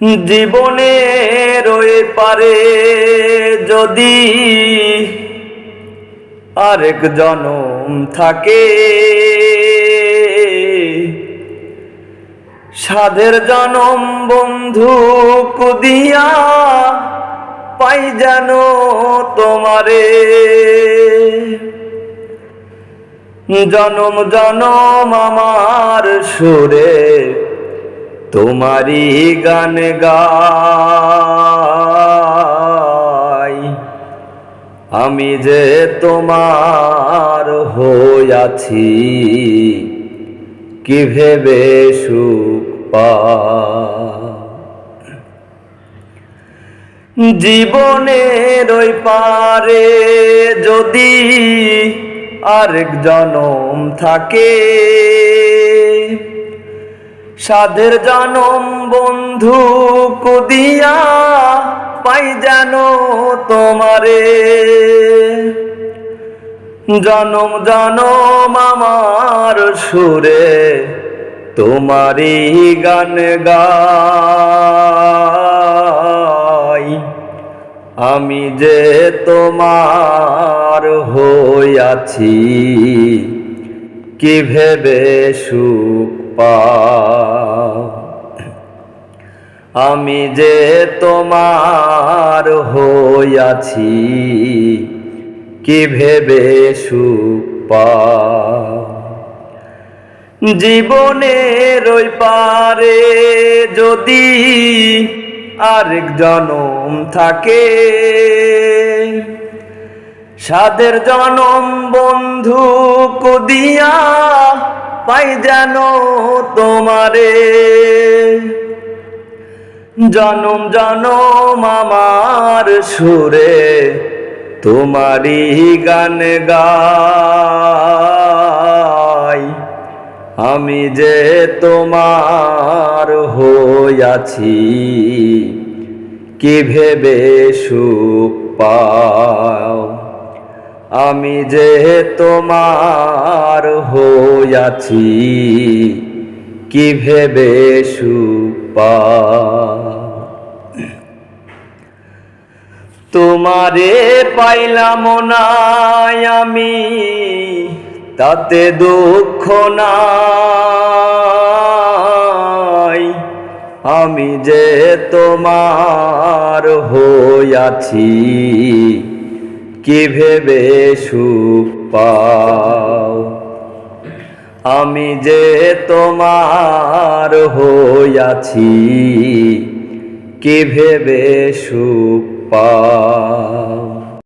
জীবনের ওই পারে যদি আরেক জনম থাকে, সাধের জনম বন্ধু কুদিয়া পাই যেন তোমারে। জনম জনম আমার সুরে তোমারি গান গাই, আমি যে তোমার হইয়াছি কি ভেবে সুখ পাই। জীবনের ওই পারে যদি আরেক জনম থাকে, সাধের জনম বন্ধু কুদিয়া পাই যেন তোমারে। জনম জনম আমার সুরে তোমারি গান গাই, আমি যে তোমার হইয়াছি কি ভেবে সুখ পাই। আমি যে তোমার হইয়াছি কি ভেবে সুখ পাই। জীবনের ওই পারে যদি আরেক জনম থাকে, সাধের জনম বন্ধু কুদিয়া পাই যেন তোমারে। জনম জনম আমার সুরে তোমারি গান গাই, আমি যে তোমার হইয়াছি কি ভেবে সুখ পাই। আমি যে তোমার হইয়াছি কি ভেবে সুখ পাই। তোমারে পাইলাম না আমি তাতে দুঃখ নাই, আমি যে তোমার হইয়াছি কি ভেবে সুখ পাই। আমি যে তোমার হইয়াছি কি ভেবে সুখ পাই।